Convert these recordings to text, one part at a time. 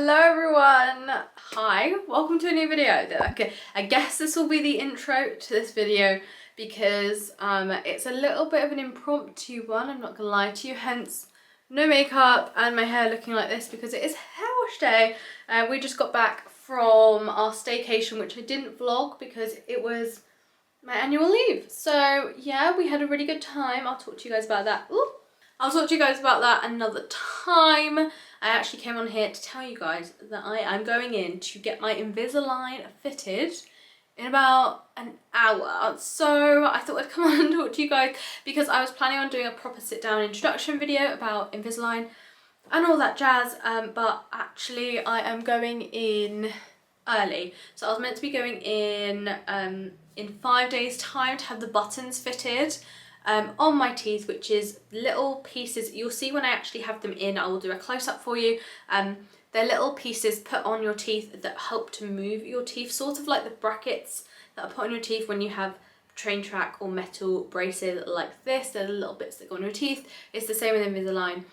Hello everyone! Hi, welcome to a new video. Okay, I guess this will be the intro to this video because it's a little bit of an impromptu one, I'm not gonna lie to you, hence no makeup and my hair looking like this because it is hair wash day. We just got back from our staycation, which I didn't vlog because it was my annual leave. So yeah, we had a really good time. I'll talk to you guys about that. Ooh. I'll talk to you guys about that another time. I actually came on here to tell you guys that I am going in to get my Invisalign fitted in about an hour. So I thought I'd come on and talk to you guys because I was planning on doing a proper sit down introduction video about Invisalign and all that jazz, but actually I am going in early. So I was meant to be going in 5 days time to have the buttons fitted on my teeth, which is little pieces. You'll see when I actually have them in, I will do a close-up for you. They're little pieces put on your teeth that help to move your teeth, sort of like the brackets that are put on your teeth when you have train track or metal braces like this. They're the little bits that go on your teeth. It's the same with Invisalign.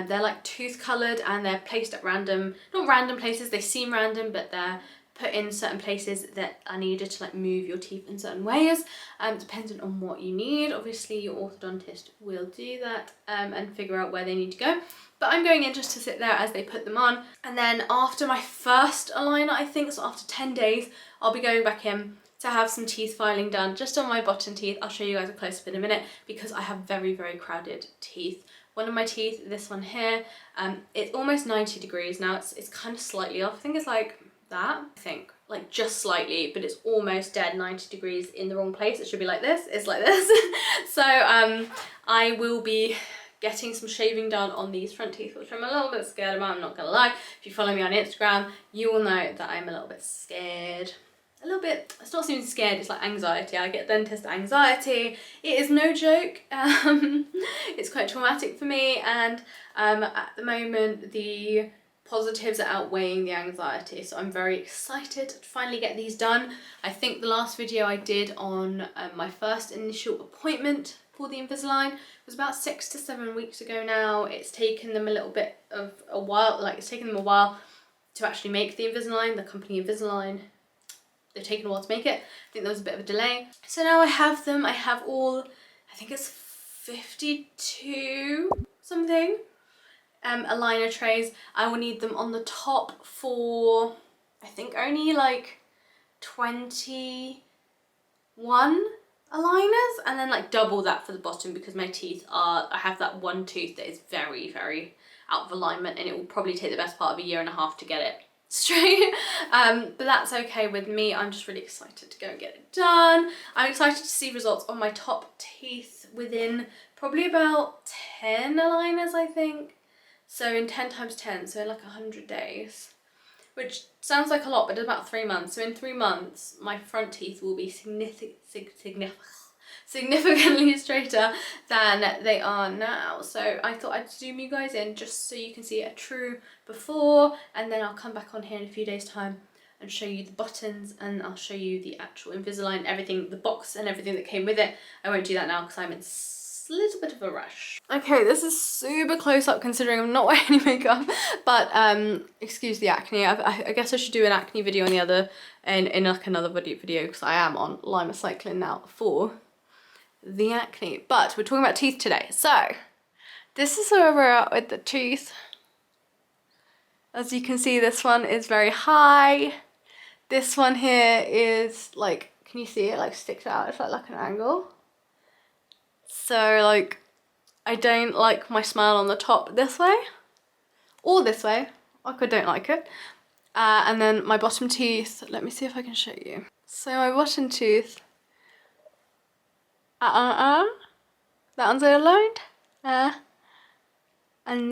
They're like tooth coloured and they're placed at random, not random places, they seem random, but they're put in certain places that are needed to like move your teeth in certain ways, dependent on what you need. Obviously your orthodontist will do that and figure out where they need to go, but I'm going in just to sit there as they put them on. And then after my first aligner, I think, so after 10 days, I'll be going back in to have some teeth filing done just on my bottom teeth. I'll show you guys a close-up in a minute because I have very, very crowded teeth. One of my teeth, this one here, it's almost 90 degrees now. It's kind of slightly off. I think it's like that, I think, like just slightly, but it's almost dead 90 degrees in the wrong place. It should be like this, it's like this. So I will be getting some shaving done on these front teeth, which I'm a little bit scared about, I'm not gonna lie. If you follow me on Instagram, you will know that I'm a little bit scared. A little bit, it's not seeming scared, it's like anxiety. I get dentist anxiety. It is no joke. It's quite traumatic for me, and at the moment the positives are outweighing the anxiety, so I'm very excited to finally get these done. I think the last video I did on my first initial appointment for the Invisalign was about 6 to 7 weeks ago now. It's taken them a little bit of a while, like it's taken them a while to actually make the Invisalign, the company Invisalign. They've taken a while to make it. I think there was a bit of a delay. So now I have them. I have all, I think it's 52 something aligner trays. I will need them on the top for, I think, only like 21 aligners, and then like double that for the bottom because my teeth are, I have that one tooth that is very, very out of alignment, and it will probably take the best part of 1.5 years to get it straight. But that's okay with me. I'm just really excited to go and get it done. I'm excited to see results on my top teeth within probably about 10 aligners, I think. So in 10 times 10, so like 100 days, which sounds like a lot, but it's about 3 months. So in 3 months, my front teeth will be significantly straighter than they are now. So I thought I'd zoom you guys in just so you can see a true before, and then I'll come back on here in a few days time and show you the buttons, and I'll show you the actual Invisalign, everything, the box and everything that came with it. I won't do that now because I'm in a little bit of a rush. Okay, this is super close up considering I'm not wearing any makeup, but excuse the acne. I guess I should do an acne video on the other, in like another video because I am on limacycline now for the acne. But we're talking about teeth today. So this is where we're at with the teeth. As you can see, this one is very high. This one here is like, can you see it like sticks out? It's like an angle. So like, I don't like my smile on the top this way or this way. Like, I don't like it. And then my bottom teeth, let me see if I can show you. So my bottom tooth, that one's aligned, and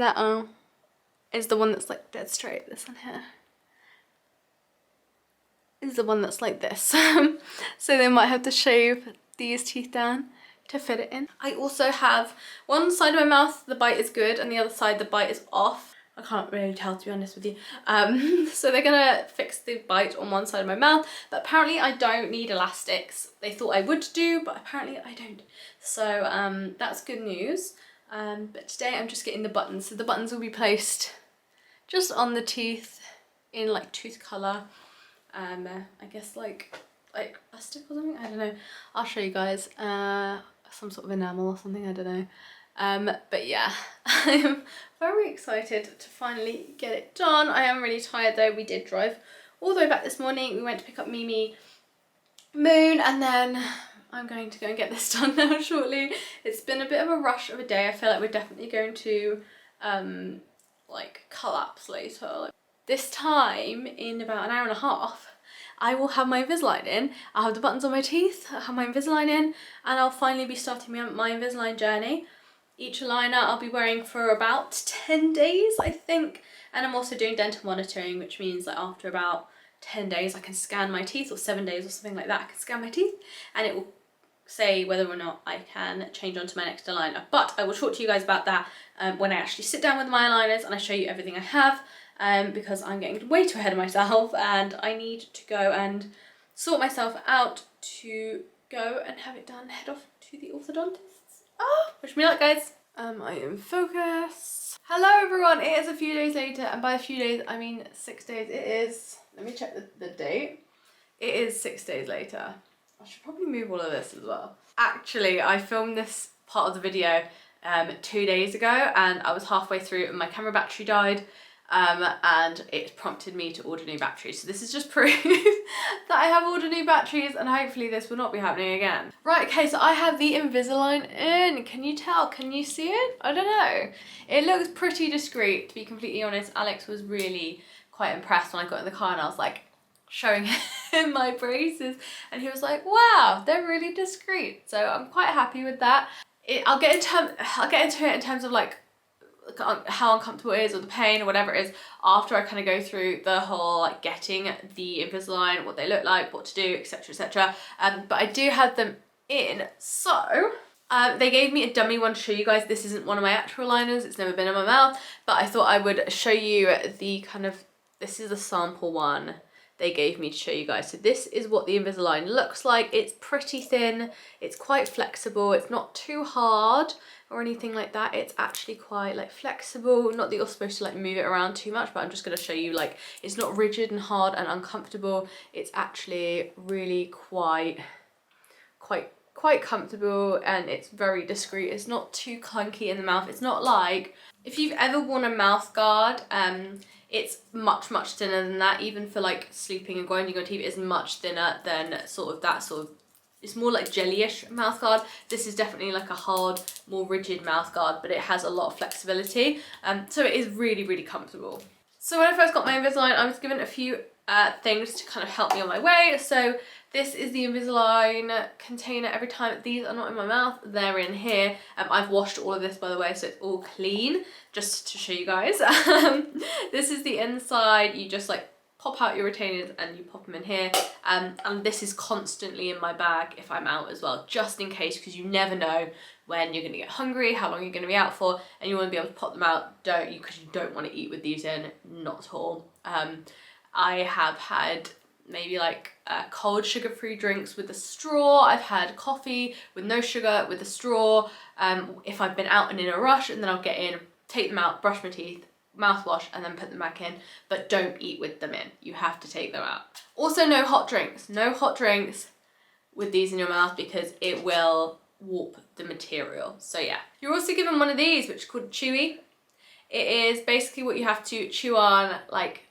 that one is the one that's like dead straight. This one here is the one that's like this. So they might have to shave these teeth down to fit it in. I also have one side of my mouth, the bite is good, and the other side, the bite is off. I can't really tell, to be honest with you. So they're gonna fix the bite on one side of my mouth, but apparently I don't need elastics. They thought I would do, but apparently I don't. So that's good news. But today I'm just getting the buttons. So the buttons will be placed just on the teeth in like tooth colour. I guess like plastic or something, I don't know. I'll show you guys. Some sort of enamel or something, I don't know. But yeah, I'm very excited to finally get it done. I am really tired though. We did drive all the way back this morning. We went to pick up Mimi, Moon, and then I'm going to go and get this done now shortly. It's been a bit of a rush of a day. I feel like we're definitely going to like collapse later. This time in about an hour and a half, I will have my Invisalign in. I'll have the buttons on my teeth, I'll have my Invisalign in, and I'll finally be starting my Invisalign journey. Each aligner I'll be wearing for about 10 days, I think. And I'm also doing dental monitoring, which means that after about 10 days I can scan my teeth, or 7 days or something like that. I can scan my teeth and it will say whether or not I can change onto my next aligner. But I will talk to you guys about that when I actually sit down with my aligners and I show you everything I have. Because I'm getting way too ahead of myself and I need to go and sort myself out to go and have it done, head off to the orthodontist. Wish me luck, guys. I am focused. Hello everyone, it is a few days later, and by a few days I mean 6 days. It is, let me check the date. It is 6 days later. I should probably move all of this as well. Actually, I filmed this part of the video 2 days ago and I was halfway through and my camera battery died. And it prompted me to order new batteries. So this is just proof that I have ordered new batteries, and hopefully this will not be happening again. Right, okay, so I have the Invisalign in. Can you tell? Can you see it? I don't know. It looks pretty discreet, to be completely honest. Alex was really quite impressed when I got in the car and I was like showing him my braces and he was like, wow, they're really discreet. So I'm quite happy with that. I'll get into it in terms of like how uncomfortable it is or the pain or whatever it is after I kind of go through the whole like getting the Invisalign, what they look like, what to do, etc, etc. But I do have them in, so they gave me a dummy one to show you guys. This isn't one of my actual aligners, it's never been in my mouth, but I thought I would show you the kind of, this is a sample one they gave me to show you guys. So this is what the Invisalign looks like. It's pretty thin, it's quite flexible, it's not too hard or anything like that. It's actually quite like flexible, not that you're supposed to like move it around too much, but I'm just going to show you like it's not rigid and hard and uncomfortable. It's actually really quite comfortable, and it's very discreet. It's not too clunky in the mouth. It's not like if you've ever worn a mouth guard, it's much thinner than that. Even for like sleeping and grinding your teeth, it's much thinner than sort of that sort of, it's more like jelly-ish mouth guard. This is definitely like a hard, more rigid mouth guard, but it has a lot of flexibility. So it is really comfortable. So when I first got my Invisalign, I was given a few things to kind of help me on my way. So this is the Invisalign container. Every time, these are not in my mouth, they're in here. I've washed all of this, by the way, so it's all clean, just to show you guys. This is the inside. You just like pop out your retainers and you pop them in here, and this is constantly in my bag if I'm out as well, just in case, because you never know when you're gonna get hungry, how long you're gonna be out for, and you want to be able to pop them out, don't you, because you don't want to eat with these in, not at all. I have had maybe like cold sugar-free drinks with a straw. I've had coffee with no sugar with a straw. If I've been out and in a rush, and then I'll get in, take them out, brush my teeth, mouthwash, and then put them back in, but don't eat with them in. You have to take them out. Also, no hot drinks. No hot drinks with these in your mouth because it will warp the material. So yeah. You're also given one of these, which is called Chewy. It is basically what you have to chew on like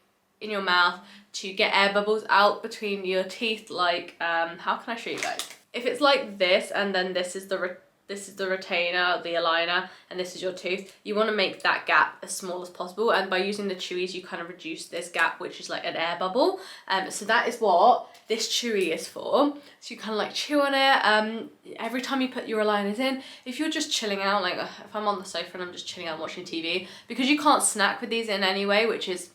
in your mouth to get air bubbles out between your teeth. Like, how can I show you guys? If it's like this, and then this is the retainer, the aligner, and this is your tooth, you want to make that gap as small as possible, and by using the Chewies you kind of reduce this gap, which is like an air bubble. So that is what this Chewy is for. So you kind of like chew on it every time you put your aligners in. If you're just chilling out, like if I'm on the sofa and I'm just chilling out watching TV, because you can't snack with these in anyway, which is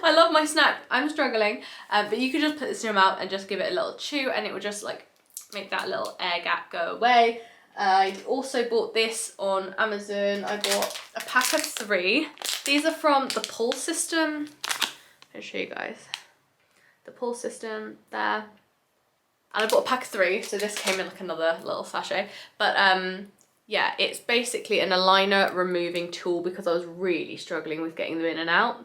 I love my snack, I'm struggling, but you could just put this in your mouth and just give it a little chew, and it will just like make that little air gap go away. I also bought this on Amazon. I bought a pack of 3. These are from the pull system. I'll show you guys. The pull system there. And I bought a pack of 3, so this came in like another little sachet. But yeah, it's basically an aligner removing tool because I was really struggling with getting them in and out.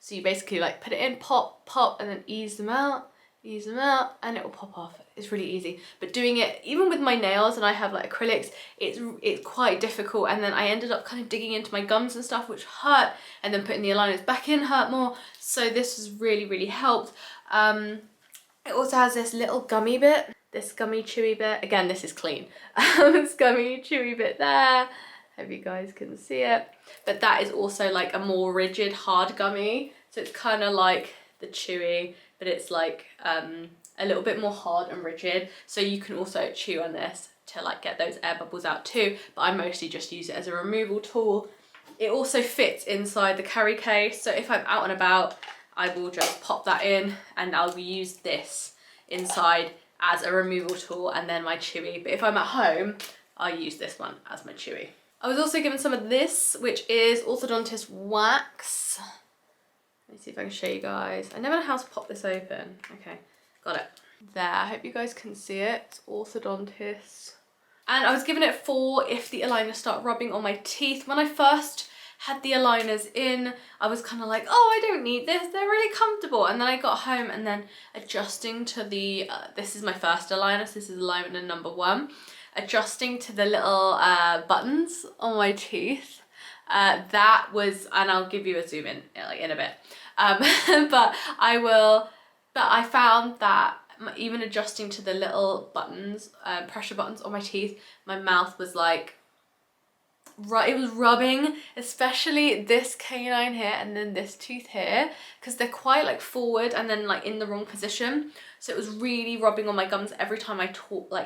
So you basically like put it in, pop, pop, and then ease them out, and it will pop off. It's really easy. But doing it, even with my nails, and I have like acrylics, it's quite difficult. And then I ended up kind of digging into my gums and stuff, which hurt, and then putting the aligners back in hurt more. So this has really, really helped. It also has this little gummy bit, this gummy chewy bit. Again, this is clean. This gummy chewy bit there. Hope you guys can see it. But that is also like a more rigid, hard gummy. So it's kind of like the chewy, but it's like a little bit more hard and rigid. So you can also chew on this to like get those air bubbles out too. But I mostly just use it as a removal tool. It also fits inside the carry case. So if I'm out and about, I will just pop that in and I'll use this inside as a removal tool and then my chewy. But if I'm at home, I'll use this one as my chewy. I was also given some of this, which is Orthodontist Wax. Let me see if I can show you guys. I never know how to pop this open. Okay, got it. There, I hope you guys can see it. It's Orthodontist. And I was given it for if the aligners start rubbing on my teeth. When I first had the aligners in, I was kind of like, oh, I don't need this, they're really comfortable. And then I got home and then adjusting to the, this is my first aligner, so this is aligner number 1. Adjusting to the little buttons on my teeth. That was, and I'll give you a zoom in like in a bit. But I found that even adjusting to the little buttons, pressure buttons on my teeth, my mouth was like, it was rubbing, especially this canine here and then this tooth here, because they're quite like forward and then like in the wrong position. So it was really rubbing on my gums every time I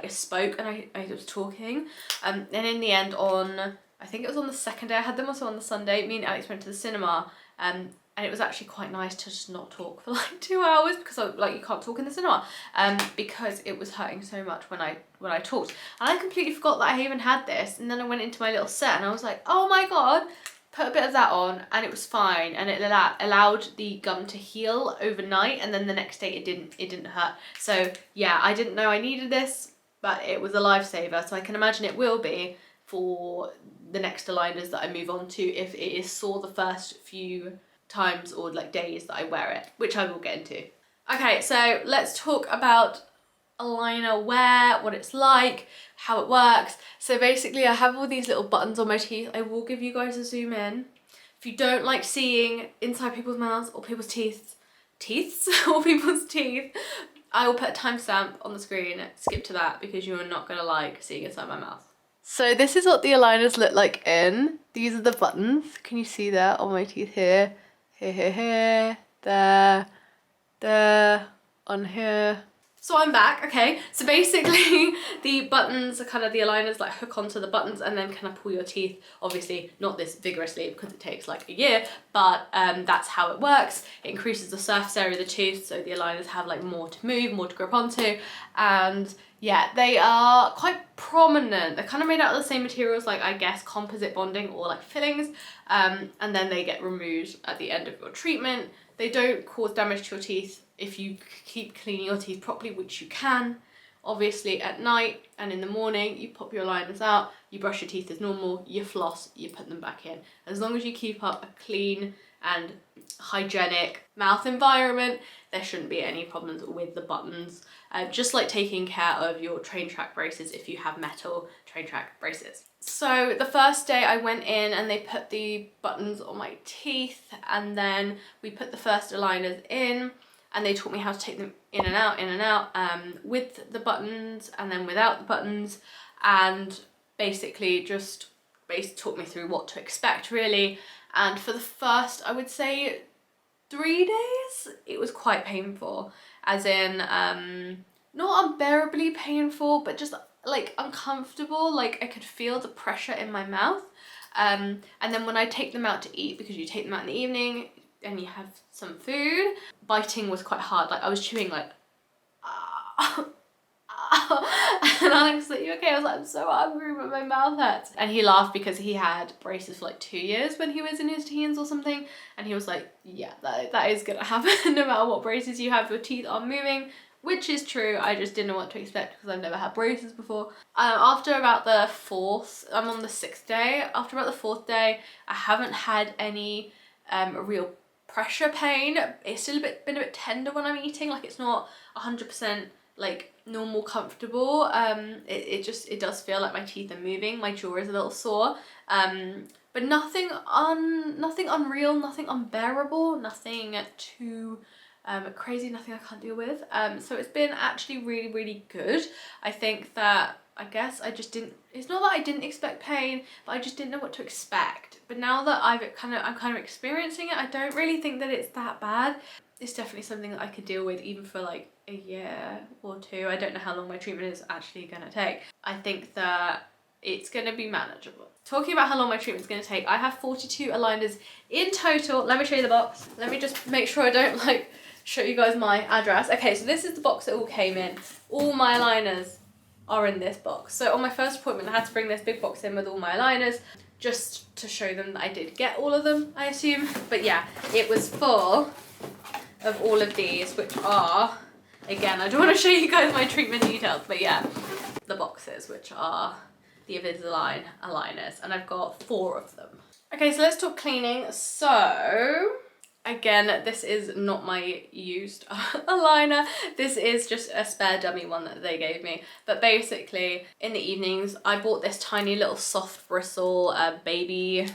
spoke and I was talking. And in the end, I think it was on the second day I had them, also on the Sunday, me and Alex went to the cinema, and it was actually quite nice to just not talk for like 2 hours, because you can't talk in the cinema, because it was hurting so much when I talked. And I completely forgot that I even had this, and then I went into my little set and I was like, oh my god, put a bit of that on, and it was fine, and it allowed the gum to heal overnight, and then the next day it didn't hurt. So yeah, I didn't know I needed this, but it was a lifesaver, so I can imagine it will be for the next aligners that I move on to if it is sore the first few times or like days that I wear it, which I will get into. Okay, so let's talk about aligner wear, what it's like, how it works. So basically I have all these little buttons on my teeth. I will give you guys a zoom in. If you don't like seeing inside people's mouths or people's teeth, or people's teeth, I will put a timestamp on the screen. Skip to that because you are not gonna like seeing inside my mouth. So this is what the aligners look like in. These are the buttons. Can you see that on my teeth here? Here, there, on here. So I'm back, okay. So basically the buttons are kind of the aligners like hook onto the buttons and then kind of pull your teeth. Obviously not this vigorously because it takes like a year, but that's how it works. It increases the surface area of the tooth, so the aligners have like more to move, more to grip onto, and yeah, they are quite prominent. They're kind of made out of the same materials, like I guess composite bonding or like fillings, and then they get removed at the end of your treatment. They don't cause damage to your teeth if you keep cleaning your teeth properly, which you can. Obviously at night and in the morning, you pop your aligners out, you brush your teeth as normal, you floss, you put them back in. As long as you keep up a clean and hygienic mouth environment, there shouldn't be any problems with the buttons. Just like taking care of your train track braces if you have metal train track braces. So the first day I went in and they put the buttons on my teeth, and then we put the first aligners in and they taught me how to take them in and out, with the buttons and then without the buttons, and basically just taught me through what to expect really. And for the first, I would say 3 days, it was quite painful, as in not unbearably painful, but just like uncomfortable. Like I could feel the pressure in my mouth, and then when I take them out to eat, because you take them out in the evening and you have some food, biting was quite hard. Like I was chewing like and Alex was like, you okay? I was like, I'm so hungry but my mouth hurts. And he laughed because he had braces for like 2 years when he was in his teens or something, and he was like, yeah, that is gonna happen no matter what braces you have, your teeth are moving, which is true. I just didn't know what to expect because I've never had braces before. After about the 4th, I'm on the 6th day, after about the 4th day, I haven't had any real pressure pain. It's still been a bit tender when I'm eating, like it's not 100% like normal comfortable. It does feel like my teeth are moving, my jaw is a little sore, but nothing unreal, nothing unbearable, nothing too crazy, nothing I can't deal with. So it's been actually really, really good. I think that, I guess I just didn't, it's not that I didn't expect pain, but I just didn't know what to expect. But now that I'm kind of experiencing it, I don't really think that it's that bad. It's definitely something that I could deal with even for like a year or two. I don't know how long my treatment is actually gonna take. I think that it's gonna be manageable. Talking about how long my treatment's gonna take, I have 42 aligners in total. Let me show you the box. Let me just make sure I don't like show you guys my address. Okay, so this is the box that all came in. All my aligners are in this box. So on my first appointment, I had to bring this big box in with all my aligners just to show them that I did get all of them, I assume. But yeah, it was full of all of these, which are, again, I don't want to show you guys my treatment details, but yeah, the boxes, which are the Invisalign aligners, and I've got 4 of them. Okay, so let's talk cleaning. So again, this is not my used aligner. This is just a spare dummy one that they gave me. But basically, in the evenings, I bought this tiny little soft bristle baby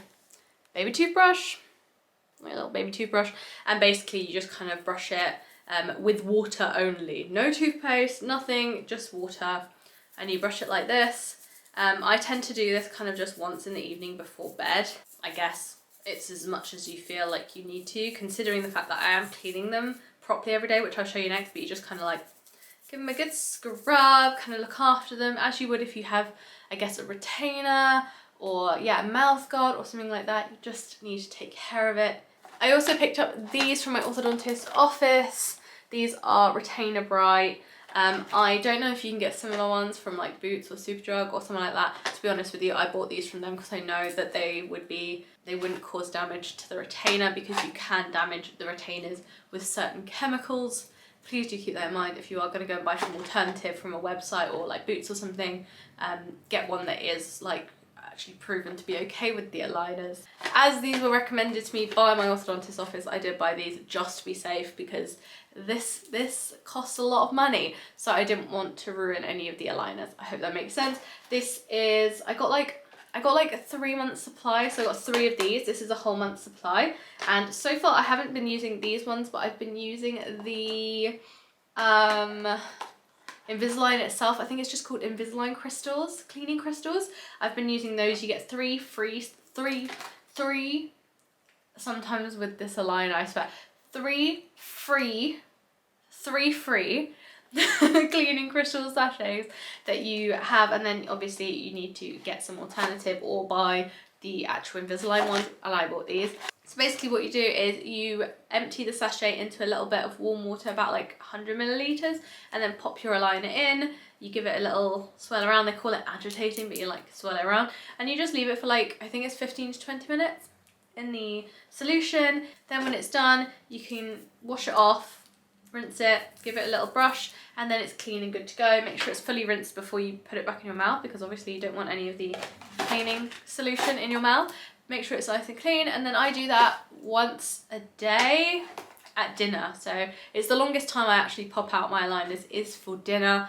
toothbrush. My little baby toothbrush. And basically, you just kind of brush it with water only. No toothpaste, nothing, just water. And you brush it like this. I tend to do this kind of just once in the evening before bed. I guess it's as much as you feel like you need to, considering the fact that I am cleaning them properly every day, which I'll show you next, but you just kind of like give them a good scrub, kind of look after them as you would if you have, I guess, a retainer or yeah, a mouth guard or something like that. You just need to take care of it. I also picked up these from my orthodontist office. These are Retainer Bright. I don't know if you can get similar ones from like Boots or Superdrug or something like that. To be honest with you, I bought these from them because I know that they wouldn't cause damage to the retainer, because you can damage the retainers with certain chemicals. Please do keep that in mind if you are going to go and buy some alternative from a website or like Boots or something. Get one that is like actually proven to be okay with the aligners. As these were recommended to me by my orthodontist office, I did buy these just to be safe, because this costs a lot of money, so I didn't want to ruin any of the aligners. I hope that makes sense. This is, I got like a 3 month supply, so I got 3 of these. This is a whole month supply, and so far I haven't been using these ones, but I've been using the Invisalign itself. I think it's just called Invisalign crystals, cleaning crystals. I've been using those. You get 3 free, sometimes with this aligner, I swear, 3 free cleaning crystal sachets that you have, and then obviously you need to get some alternative or buy the actual Invisalign ones, and I bought these. So basically what you do is you empty the sachet into a little bit of warm water, about like 100 milliliters, and then pop your aligner in. You give it a little swirl around. They call it agitating, but you like swirl it around, and you just leave it for like, I think it's 15 to 20 minutes in the solution. Then when it's done, you can wash it off, rinse it, give it a little brush, and then it's clean and good to go. Make sure it's fully rinsed before you put it back in your mouth, because obviously you don't want any of the cleaning solution in your mouth. Make sure it's nice and clean, and then I do that once a day at dinner. So it's the longest time I actually pop out my aligners is for dinner,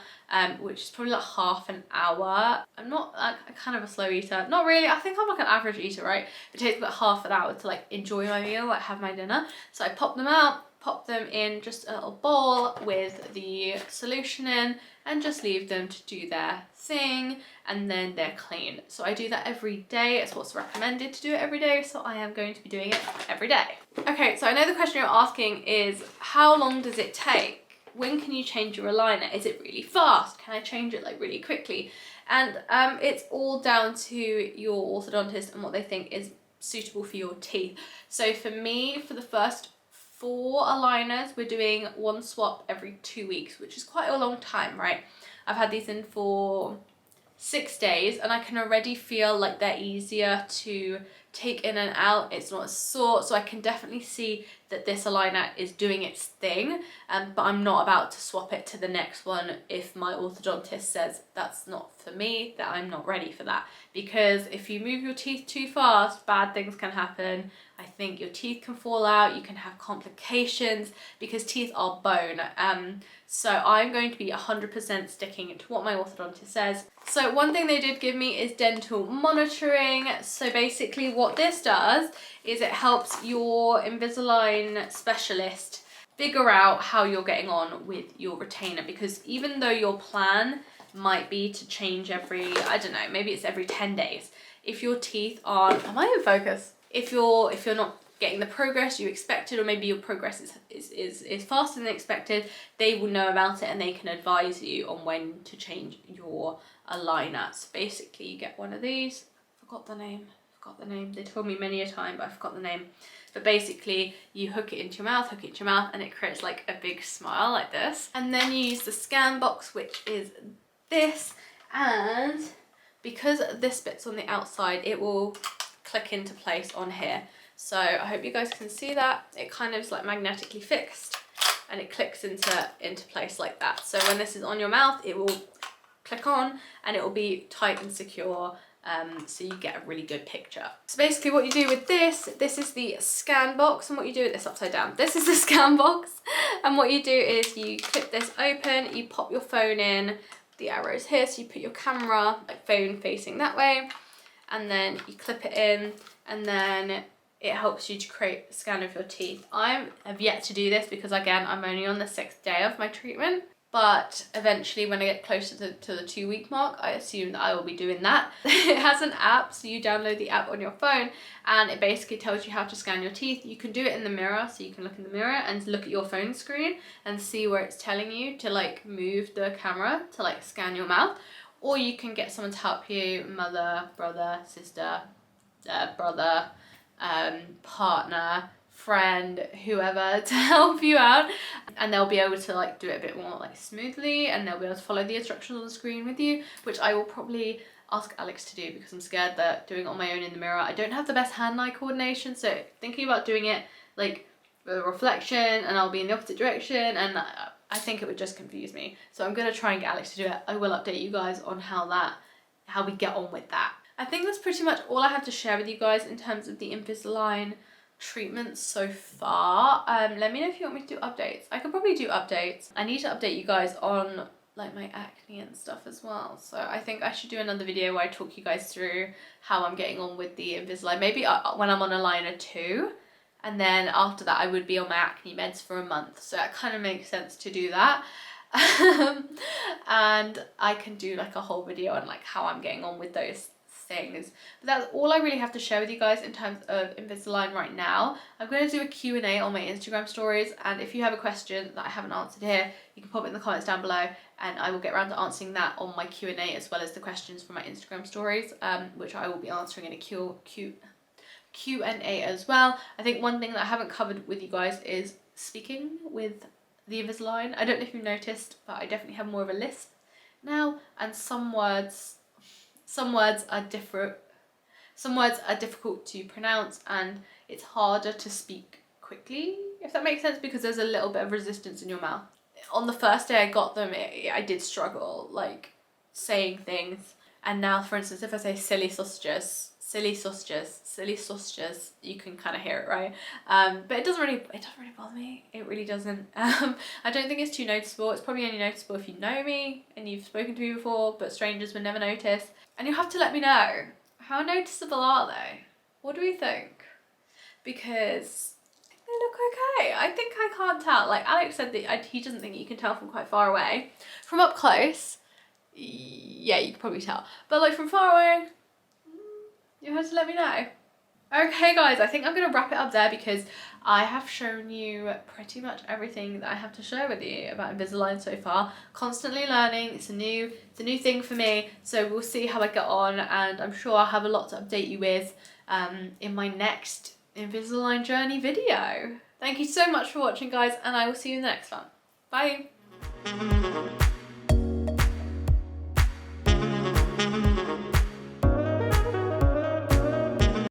which is probably like half an hour. I'm not like kind of a slow eater, not really. I think I'm like an average eater, right? It takes about half an hour to like enjoy my meal, like have my dinner. So I pop them out, pop them in just a little bowl with the solution in, and just leave them to do their thing, and then they're clean. So I do that every day. It's what's recommended to do it every day, so I am going to be doing it every day. Okay, so I know the question you're asking is, how long does it take? When can you change your aligner? Is it really fast? Can I change it like really quickly? And it's all down to your orthodontist and what they think is suitable for your teeth. So for me, for the first 4 aligners, we're doing 1 swap every 2 weeks, which is quite a long time, right? I've had these in for 6 days, and I can already feel like they're easier to take in and out, it's not as sore, so I can definitely see that this aligner is doing its thing, but I'm not about to swap it to the next one if my orthodontist says that's not for me, that I'm not ready for that. Because if you move your teeth too fast, bad things can happen. I think your teeth can fall out, you can have complications, because teeth are bone. So I'm going to be 100% sticking to what my orthodontist says. So one thing they did give me is dental monitoring. So basically what this does is it helps your Invisalign specialist figure out how you're getting on with your retainer, because even though your plan might be to change every, I don't know, maybe it's every 10 days. If your teeth aren't, am I in focus? If you're not getting the progress you expected, or maybe your progress is faster than expected, they will know about it and they can advise you on when to change your aligner. So basically you get one of these, forgot the name, they told me many a time, but I forgot the name. But basically you hook it into your mouth, and it creates like a big smile like this. And then you use the scan box, which is this, and because this bit's on the outside, it will click into place on here. So I hope you guys can see that. It kind of is like magnetically fixed, and it clicks into place like that. So when this is on your mouth, it will click on and it will be tight and secure, so you get a really good picture. So basically what you do with this is the scan box, and what you do with this upside down. This is the scan box, and what you do is you clip this open, you pop your phone in, the arrows here, so you put your camera, like phone facing that way, and then you clip it in, and then it helps you to create a scan of your teeth. I have yet to do this because, again, I'm only on the 6th day of my treatment, but eventually when I get closer to the 2-week mark, I assume that I will be doing that. It has an app, so you download the app on your phone, and it basically tells you how to scan your teeth. You can do it in the mirror, so you can look in the mirror and look at your phone screen and see where it's telling you to like move the camera to like scan your mouth, or you can get someone to help you, mother, brother, sister, brother, partner, friend, whoever, to help you out, and they'll be able to like do it a bit more like smoothly, and they'll be able to follow the instructions on the screen with you, which I will probably ask Alex to do, because I'm scared that doing it on my own in the mirror, I don't have the best hand-eye coordination. So thinking about doing it like with a reflection, and I'll be in the opposite direction, and I think it would just confuse me. So I'm gonna try and get Alex to do it. I will update you guys on how we get on with that. I think that's pretty much all I have to share with you guys in terms of the Invisalign treatment so far. Let me know if you want me to do updates. I could probably do updates. I need to update you guys on like my acne and stuff as well, so I think I should do another video where I talk you guys through how I'm getting on with the Invisalign, maybe when I'm on aligner 2, and then after that I would be on my acne meds for a month, so that kind of makes sense to do that. And I can do like a whole video on like how I'm getting on with those things. But that's all I really have to share with you guys in terms of Invisalign right now. I'm going to do a Q&A on my Instagram stories, and if you have a question that I haven't answered here, you can pop it in the comments down below, and I will get around to answering that on my Q&A, as well as the questions from my Instagram stories, which I will be answering in a Q&A as well. I think one thing that I haven't covered with you guys is speaking with the Invisalign. I don't know if you've noticed, but I definitely have more of a lisp now, and some words are different. Some words are difficult to pronounce, and it's harder to speak quickly, if that makes sense, because there's a little bit of resistance in your mouth. On the first day I got them, I did struggle like saying things, and now, for instance, if I say silly sausages, you can kind of hear it, right? But it doesn't really bother me. It really doesn't. I don't think it's too noticeable. It's probably only noticeable if you know me and you've spoken to me before, but strangers would never notice. And you'll have to let me know, how noticeable are they? What do we think? Because I think they look okay. I think I can't tell. Like Alex said that he doesn't think you can tell from quite far away. From up close, yeah, you can probably tell. But like from far away, you have to let me know. Okay guys, I think I'm going to wrap it up there, because I have shown you pretty much everything that I have to share with you about Invisalign so far. Constantly learning, it's a new thing for me, so we'll see how I get on, and I'm sure I'll have a lot to update you with in my next Invisalign journey video. Thank you so much for watching guys, and I will see you in the next one. Bye!